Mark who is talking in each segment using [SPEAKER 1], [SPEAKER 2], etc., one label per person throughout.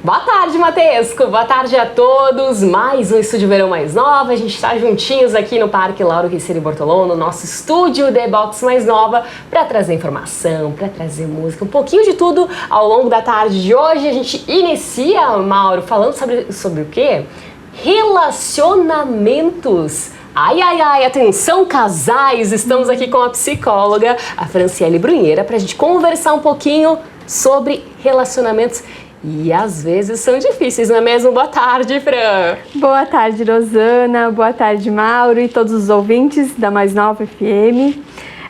[SPEAKER 1] Boa tarde, Matesco! Boa tarde a todos! Mais um Estúdio Verão Mais Nova. A gente está juntinhos aqui no Parque Lauro Riccieri Bortolon, no nosso estúdio The Box Mais Nova, para trazer informação, para trazer música, um pouquinho de tudo ao longo da tarde de hoje. A gente inicia, Mauro, falando sobre o quê? Relacionamentos. Ai, ai, ai, atenção casais! Estamos aqui com a psicóloga, a Franciele Brunheira, para a gente conversar um pouquinho sobre relacionamentos. E às vezes são difíceis, não é mesmo? Boa tarde, Fran!
[SPEAKER 2] Boa tarde, Rosana. Boa tarde, Mauro e todos os ouvintes da Mais Nova FM.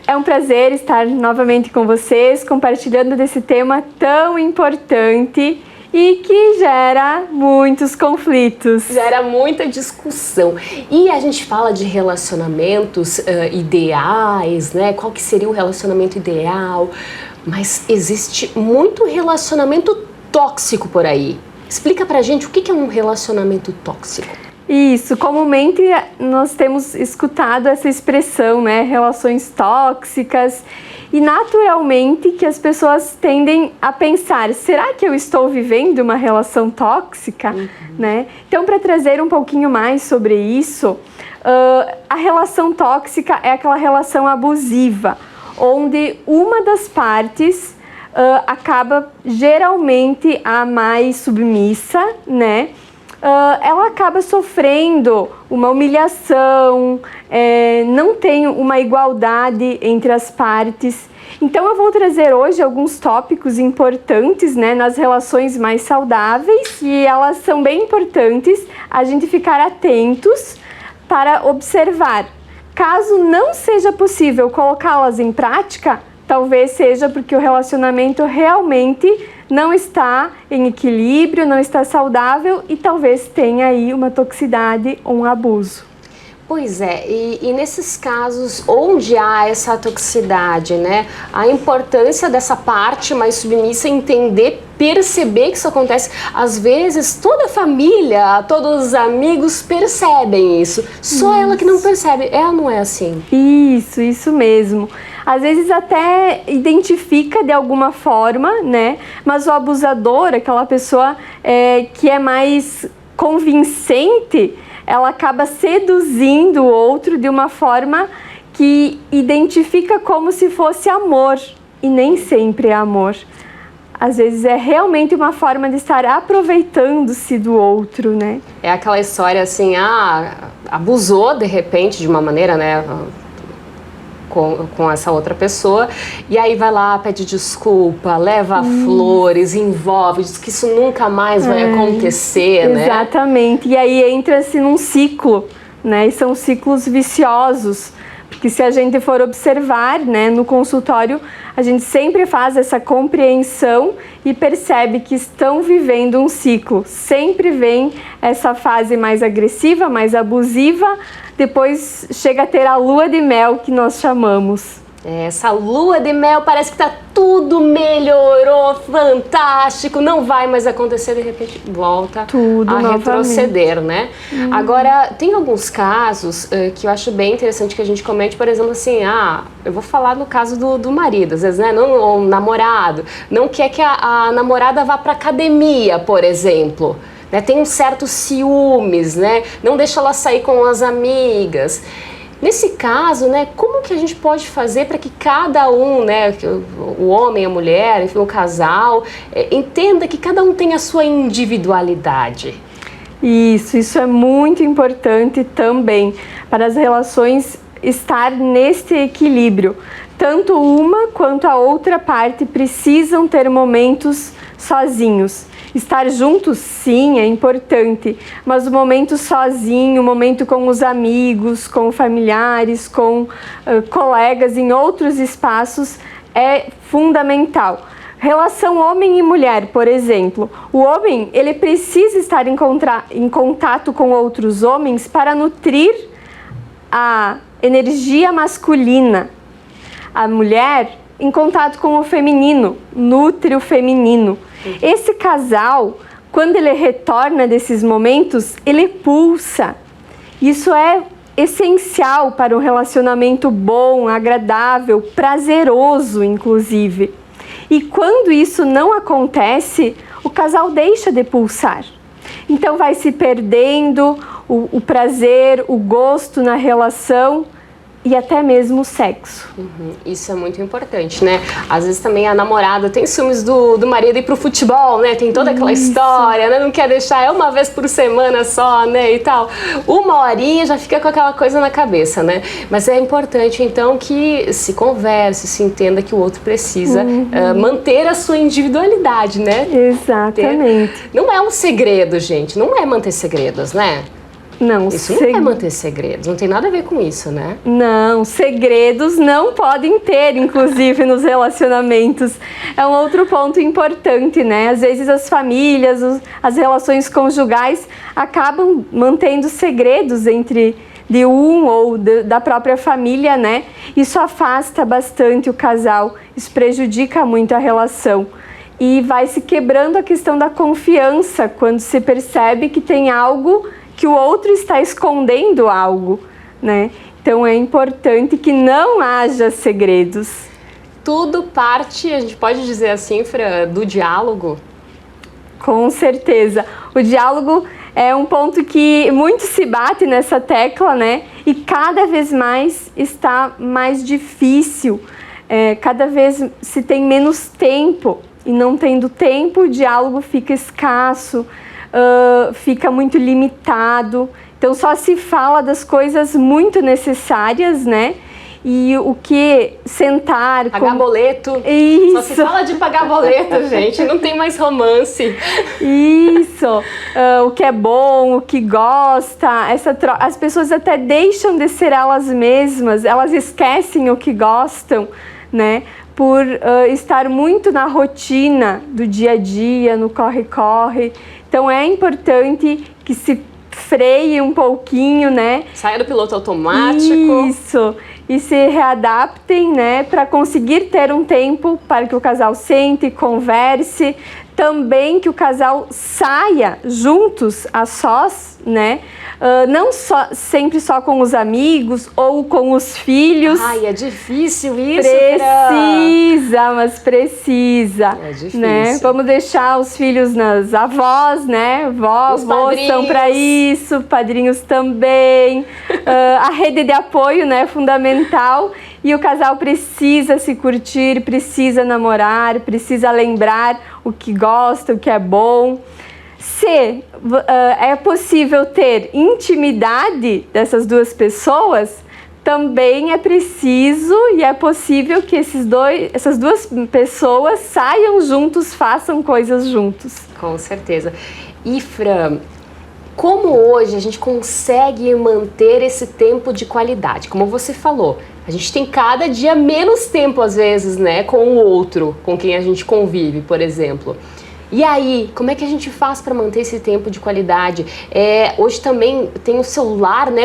[SPEAKER 2] É um prazer estar novamente com vocês, compartilhando desse tema tão importante e que gera muitos conflitos.
[SPEAKER 1] Gera muita discussão. E a gente fala de relacionamentos ideais, né? Qual que seria o relacionamento ideal? Mas existe muito relacionamento tóxico por aí. Explica pra gente o que é um relacionamento tóxico.
[SPEAKER 2] Isso, comumente nós temos escutado essa expressão, né? Relações tóxicas. E naturalmente que as pessoas tendem a pensar, será que eu estou vivendo uma relação tóxica? Né? Então, para trazer um pouquinho mais sobre isso, a relação tóxica é aquela relação abusiva, onde uma das partes acaba geralmente a mais submissa, né? Ela acaba sofrendo uma humilhação, não tem uma igualdade entre as partes. Então eu vou trazer hoje alguns tópicos importantes, né, nas relações mais saudáveis, e elas são bem importantes a gente ficar atentos para observar. Caso não seja possível colocá-las em prática, talvez seja porque o relacionamento realmente não está em equilíbrio, não está saudável e talvez tenha aí uma toxicidade ou um abuso.
[SPEAKER 1] Pois é, e nesses casos onde há essa toxicidade, né, a importância dessa parte mais submissa entender, perceber que isso acontece. Às vezes toda a família, todos os amigos percebem isso, só ela que não percebe. É ou não é assim?
[SPEAKER 2] Isso mesmo. Às vezes até identifica de alguma forma, né, mas o abusador, aquela pessoa que é mais convincente, ela acaba seduzindo o outro de uma forma que identifica como se fosse amor, e nem sempre é amor. Às vezes é realmente uma forma de estar aproveitando-se do outro, né?
[SPEAKER 1] É aquela história assim, abusou de repente de uma maneira, né, com essa outra pessoa, e aí vai lá, pede desculpa, leva flores, envolve, diz que isso nunca mais vai acontecer, né?
[SPEAKER 2] Exatamente, e aí entra-se num ciclo, né, e são ciclos viciosos, porque se a gente for observar, né, no consultório, a gente sempre faz essa compreensão e percebe que estão vivendo um ciclo, sempre vem essa fase mais agressiva, mais abusiva, depois chega a ter a lua de mel que nós chamamos.
[SPEAKER 1] Essa lua de mel parece que tá tudo melhorou, fantástico, não vai mais acontecer, de repente volta
[SPEAKER 2] tudo
[SPEAKER 1] a
[SPEAKER 2] novamente
[SPEAKER 1] retroceder, né? Agora, tem alguns casos que eu acho bem interessante que a gente comente, por exemplo, assim, eu vou falar no caso do marido, às vezes, né, ou namorado, não quer que a namorada vá pra academia, por exemplo. Né, tem um certo ciúmes, né? Não deixa ela sair com as amigas. Nesse caso, né, como que a gente pode fazer para que cada um, né, o homem, a mulher, enfim, o casal, entenda que cada um tem a sua individualidade?
[SPEAKER 2] Isso é muito importante também para as relações estar nesse equilíbrio. Tanto uma quanto a outra parte precisam ter momentos sozinhos. Estar juntos, sim, é importante, mas o momento sozinho, o momento com os amigos, com familiares, com colegas em outros espaços é fundamental. Relação homem e mulher, por exemplo. O homem, ele precisa estar em contato com outros homens para nutrir a energia masculina. A mulher, em contato com o feminino, nutre o feminino. Esse casal, quando ele retorna desses momentos, ele pulsa. Isso é essencial para um relacionamento bom, agradável, prazeroso, inclusive. E quando isso não acontece, o casal deixa de pulsar. Então vai se perdendo o prazer, o gosto na relação e até mesmo o sexo.
[SPEAKER 1] Isso é muito importante, né? Às vezes também a namorada tem ciúmes do marido ir pro futebol, né? Tem toda aquela história, né? Não quer deixar, é uma vez por semana só, né? E tal. Uma horinha já fica com aquela coisa na cabeça, né? Mas é importante, então, que se converse, se entenda que o outro precisa manter a sua individualidade, né?
[SPEAKER 2] Exatamente.
[SPEAKER 1] Não é um segredo, gente. Não é manter segredos, né?
[SPEAKER 2] Não,
[SPEAKER 1] isso não é manter segredos, não tem nada a ver com isso, né?
[SPEAKER 2] Não, segredos não podem ter, inclusive nos relacionamentos. É um outro ponto importante, né? Às vezes as famílias, as relações conjugais acabam mantendo segredos entre de um ou da própria família, né? Isso afasta bastante o casal, isso prejudica muito a relação. E vai se quebrando a questão da confiança quando se percebe que tem algo que o outro está escondendo algo, né? Então é importante que não haja segredos.
[SPEAKER 1] Tudo parte, a gente pode dizer assim, Fran, do diálogo?
[SPEAKER 2] Com certeza. O diálogo é um ponto que muito se bate nessa tecla, né? E cada vez mais está mais difícil. Cada vez se tem menos tempo. E não tendo tempo, o diálogo fica escasso. Fica muito limitado, então só se fala das coisas muito necessárias, né? E o que sentar...
[SPEAKER 1] Pagar boleto.
[SPEAKER 2] Isso.
[SPEAKER 1] Só se fala de pagar boleto, gente, não tem mais romance.
[SPEAKER 2] Isso. O que é bom, o que gosta, as pessoas até deixam de ser elas mesmas, elas esquecem o que gostam, né? Por estar muito na rotina do dia a dia, no corre-corre. Então é importante que se freie um pouquinho, né?
[SPEAKER 1] Saia do piloto automático.
[SPEAKER 2] Isso. E se readaptem, né? Para conseguir ter um tempo para que o casal sente, converse. Também que o casal saia juntos, a sós, né? Não sempre só com os amigos ou com os filhos.
[SPEAKER 1] Ai, é difícil isso,
[SPEAKER 2] Precisa, mas precisa.
[SPEAKER 1] É difícil.
[SPEAKER 2] Né? Vamos deixar os filhos nas avós, né? Vós são para isso, padrinhos também. A rede de apoio, né? É fundamental. E o casal precisa se curtir, precisa namorar, precisa lembrar o que gosta, o que é bom. Se é possível ter intimidade dessas duas pessoas, também é preciso e é possível que essas duas pessoas saiam juntos, façam coisas juntos.
[SPEAKER 1] Com certeza. E Fran, como hoje a gente consegue manter esse tempo de qualidade? Como você falou, a gente tem cada dia menos tempo, às vezes, né, com o outro, com quem a gente convive, por exemplo. E aí, como é que a gente faz para manter esse tempo de qualidade? Hoje também tem o celular, né,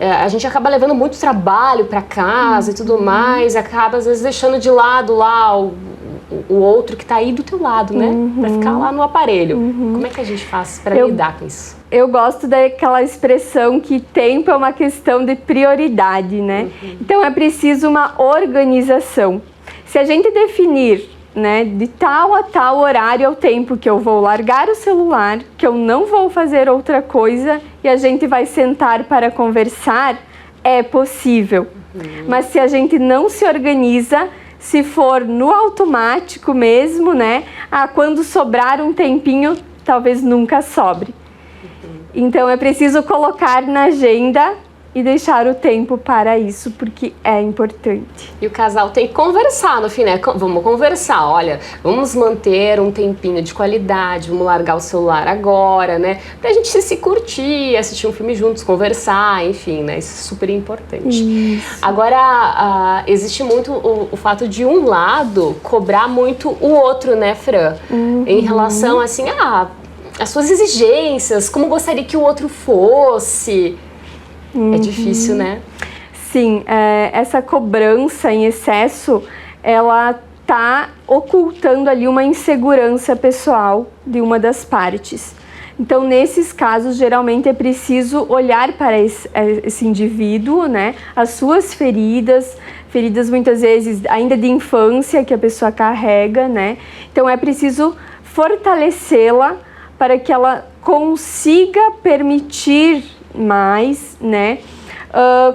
[SPEAKER 1] a gente acaba levando muito trabalho para casa e tudo mais, acaba às vezes deixando de lado lá o outro que está aí do teu lado, né? Para ficar lá no aparelho. Como é que a gente faz para lidar com isso?
[SPEAKER 2] Eu gosto daquela expressão que tempo é uma questão de prioridade, né? Então é preciso uma organização. Se a gente definir, né, de tal a tal horário é o tempo que eu vou largar o celular, que eu não vou fazer outra coisa e a gente vai sentar para conversar, é possível. Mas se a gente não se organiza, se for no automático mesmo, né, quando sobrar um tempinho, talvez nunca sobre. Então é preciso colocar na agenda e deixar o tempo para isso, porque é importante.
[SPEAKER 1] E o casal tem que conversar no fim, né? Vamos conversar, olha, vamos manter um tempinho de qualidade, vamos largar o celular agora, né? Pra gente se curtir, assistir um filme juntos, conversar, enfim, né? Isso é super importante.
[SPEAKER 2] Isso.
[SPEAKER 1] Agora, existe muito o fato de um lado cobrar muito o outro, né, Fran? Em relação, assim, as suas exigências, como gostaria que o outro fosse. É difícil, né?
[SPEAKER 2] Sim, essa cobrança em excesso, ela tá ocultando ali uma insegurança pessoal de uma das partes. Então, nesses casos, geralmente é preciso olhar para esse indivíduo, né? As suas feridas muitas vezes ainda de infância que a pessoa carrega, né? Então, é preciso fortalecê-la para que ela consiga permitir mais, né?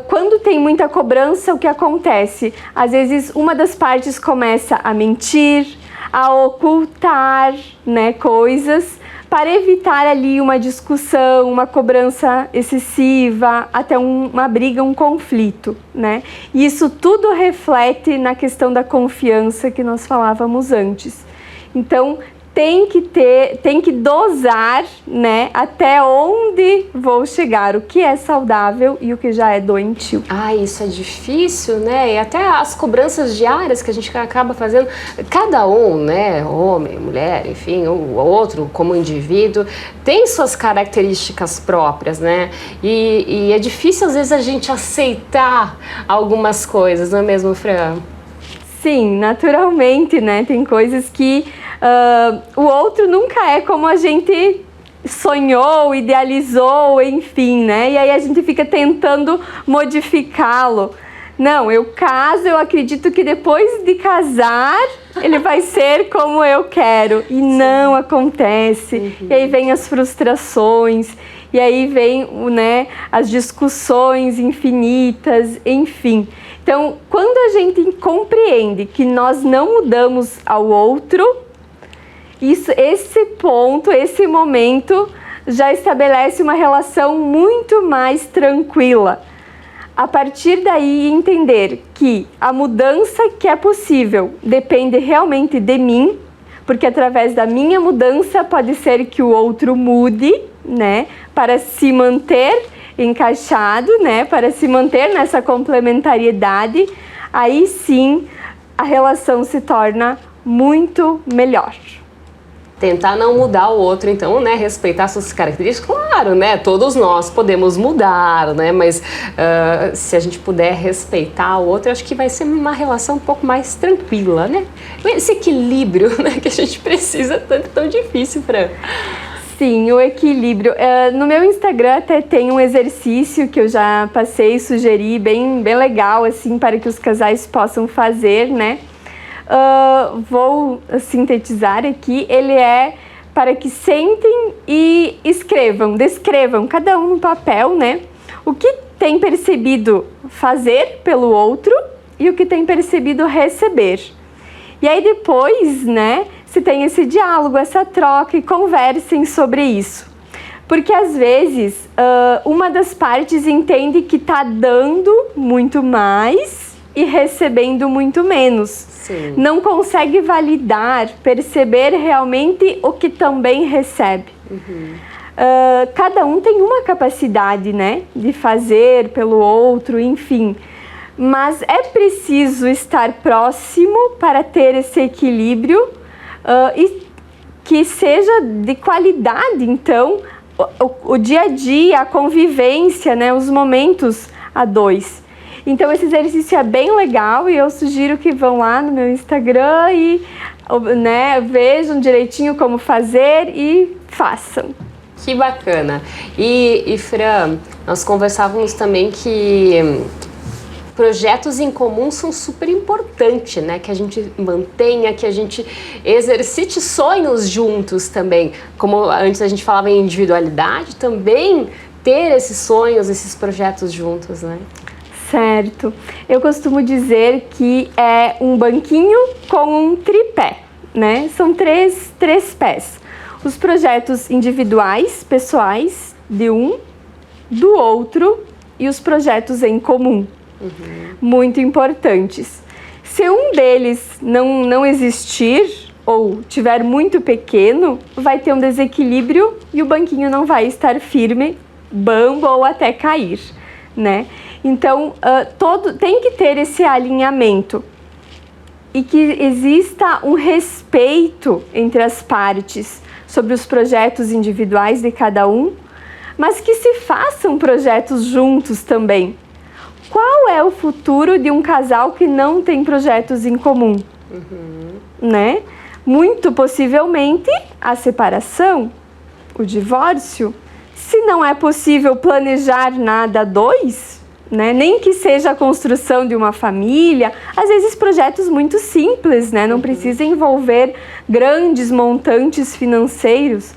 [SPEAKER 2] Quando tem muita cobrança, o que acontece? Às vezes uma das partes começa a mentir, a ocultar, né, coisas para evitar ali uma discussão, uma cobrança excessiva, até uma briga, um conflito, né? E isso tudo reflete na questão da confiança que nós falávamos antes. Então, tem que dosar, né, até onde vou chegar, o que é saudável e o que já é doentio.
[SPEAKER 1] Isso é difícil, né? E até as cobranças diárias que a gente acaba fazendo, cada um, né, homem, mulher, enfim, o outro como indivíduo, tem suas características próprias, né? E é difícil às vezes a gente aceitar algumas coisas, não é mesmo, Fran?
[SPEAKER 2] Sim, naturalmente, né? Tem coisas que o outro nunca é como a gente sonhou, idealizou, enfim, né? E aí a gente fica tentando modificá-lo. Não, eu caso, eu acredito que depois de casar, ele vai ser como eu quero. E não acontece. E aí vem as frustrações, e aí vem, né, as discussões infinitas, enfim. Então, quando a gente compreende que nós não mudamos ao outro, esse ponto, esse momento já estabelece uma relação muito mais tranquila. A partir daí, entender que a mudança que é possível depende realmente de mim, porque através da minha mudança pode ser que o outro mude, né, para se manter encaixado, né, para se manter nessa complementariedade, aí sim a relação se torna muito melhor.
[SPEAKER 1] Tentar não mudar o outro, então, né, respeitar suas características, claro, né, todos nós podemos mudar, né, mas se a gente puder respeitar o outro, eu acho que vai ser uma relação um pouco mais tranquila, né, esse equilíbrio, né, que a gente precisa tanto, tão difícil para...
[SPEAKER 2] Sim, o equilíbrio. No meu Instagram até tem um exercício que eu já passei e sugeri, bem legal, assim, para que os casais possam fazer, né? Vou sintetizar aqui. Ele é para que sentem e descrevam, cada um no papel, né? O que tem percebido fazer pelo outro e o que tem percebido receber. E aí depois, né, se tem esse diálogo, essa troca e conversem sobre isso. Porque às vezes uma das partes entende que está dando muito mais e recebendo muito menos.
[SPEAKER 1] Sim.
[SPEAKER 2] Não consegue validar, perceber realmente o que também recebe. Cada um tem uma capacidade, né, de fazer pelo outro, enfim. Mas é preciso estar próximo para ter esse equilíbrio e que seja de qualidade, então, o dia a dia, a convivência, né, os momentos a dois. Então, esse exercício é bem legal e eu sugiro que vão lá no meu Instagram e, né, vejam direitinho como fazer e façam.
[SPEAKER 1] Que bacana! E Fran, nós conversávamos também que projetos em comum são super importantes, né? Que a gente mantenha, que a gente exercite sonhos juntos também. Como antes a gente falava em individualidade, também ter esses sonhos, esses projetos juntos, né?
[SPEAKER 2] Certo. Eu costumo dizer que é um banquinho com um tripé, né? São três pés. Os projetos individuais, pessoais, de um, do outro e os projetos em comum. Muito importantes. Se um deles não existir ou tiver muito pequeno, vai ter um desequilíbrio e o banquinho não vai estar firme, bambo ou até cair, né? Então, tem que ter esse alinhamento e que exista um respeito entre as partes sobre os projetos individuais de cada um, mas que se façam projetos juntos também. Qual é o futuro de um casal que não tem projetos em comum? Né? Muito possivelmente a separação, o divórcio. Se não é possível planejar nada a dois, né? Nem que seja a construção de uma família, às vezes projetos muito simples, né? Não precisa envolver grandes montantes financeiros,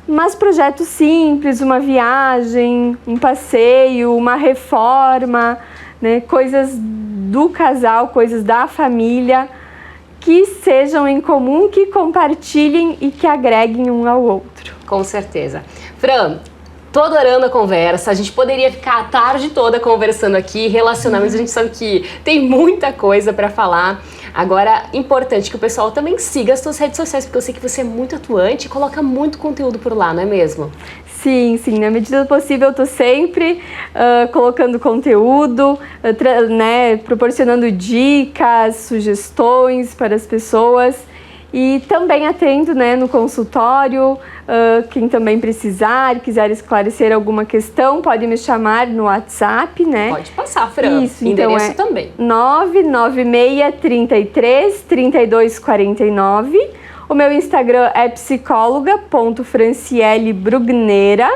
[SPEAKER 2] mas projetos simples, uma viagem, um passeio, uma reforma, né? Coisas do casal, coisas da família, que sejam em comum, que compartilhem e que agreguem um ao outro.
[SPEAKER 1] Com certeza. Fran, tô adorando a conversa, a gente poderia ficar a tarde toda conversando aqui, relacionamentos, a gente sabe que tem muita coisa para falar. Agora, importante que o pessoal também siga as suas redes sociais, porque eu sei que você é muito atuante e coloca muito conteúdo por lá, não é mesmo?
[SPEAKER 2] Sim, na medida do possível eu tô sempre colocando conteúdo, né, proporcionando dicas, sugestões para as pessoas. E também atendo, né, no consultório, quem também precisar, quiser esclarecer alguma questão, pode me chamar no WhatsApp, né?
[SPEAKER 1] Pode passar, Fran.
[SPEAKER 2] Isso,
[SPEAKER 1] endereço
[SPEAKER 2] então
[SPEAKER 1] também.
[SPEAKER 2] 996333249. O meu Instagram é psicóloga.franciele.brugneira.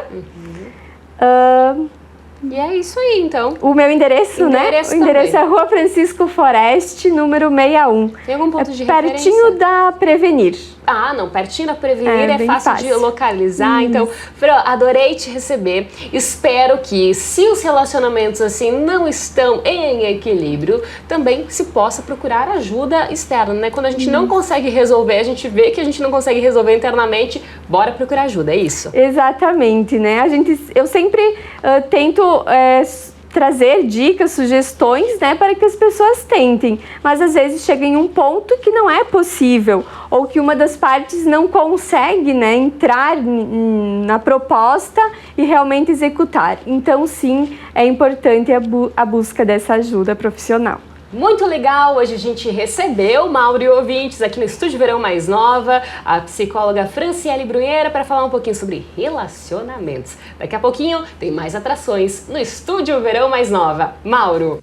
[SPEAKER 1] E é isso aí, então.
[SPEAKER 2] O meu endereço, né? O endereço
[SPEAKER 1] também.
[SPEAKER 2] é Rua Francisco Foreste, número 61.
[SPEAKER 1] Tem algum ponto de
[SPEAKER 2] pertinho
[SPEAKER 1] referência?
[SPEAKER 2] da Prevenir.
[SPEAKER 1] Ah, não, pertinho da Prevenir é
[SPEAKER 2] bem
[SPEAKER 1] fácil de localizar. Então, Fran, adorei te receber. Espero que, se os relacionamentos assim não estão em equilíbrio, também se possa procurar ajuda externa, né? Quando a gente não consegue resolver, a gente vê que a gente não consegue resolver internamente, bora procurar ajuda, é isso?
[SPEAKER 2] Exatamente, né? Eu sempre tento trazer dicas, sugestões, né, para que as pessoas tentem, mas às vezes chega em um ponto que não é possível, ou que uma das partes não consegue, né, entrar na proposta e realmente executar. Então, sim, é importante a busca dessa ajuda profissional.
[SPEAKER 1] Muito legal, hoje a gente recebeu Mauro e ouvintes aqui no Estúdio Verão Mais Nova, a psicóloga Franciele Brugneira, para falar um pouquinho sobre relacionamentos. Daqui a pouquinho tem mais atrações no Estúdio Verão Mais Nova. Mauro!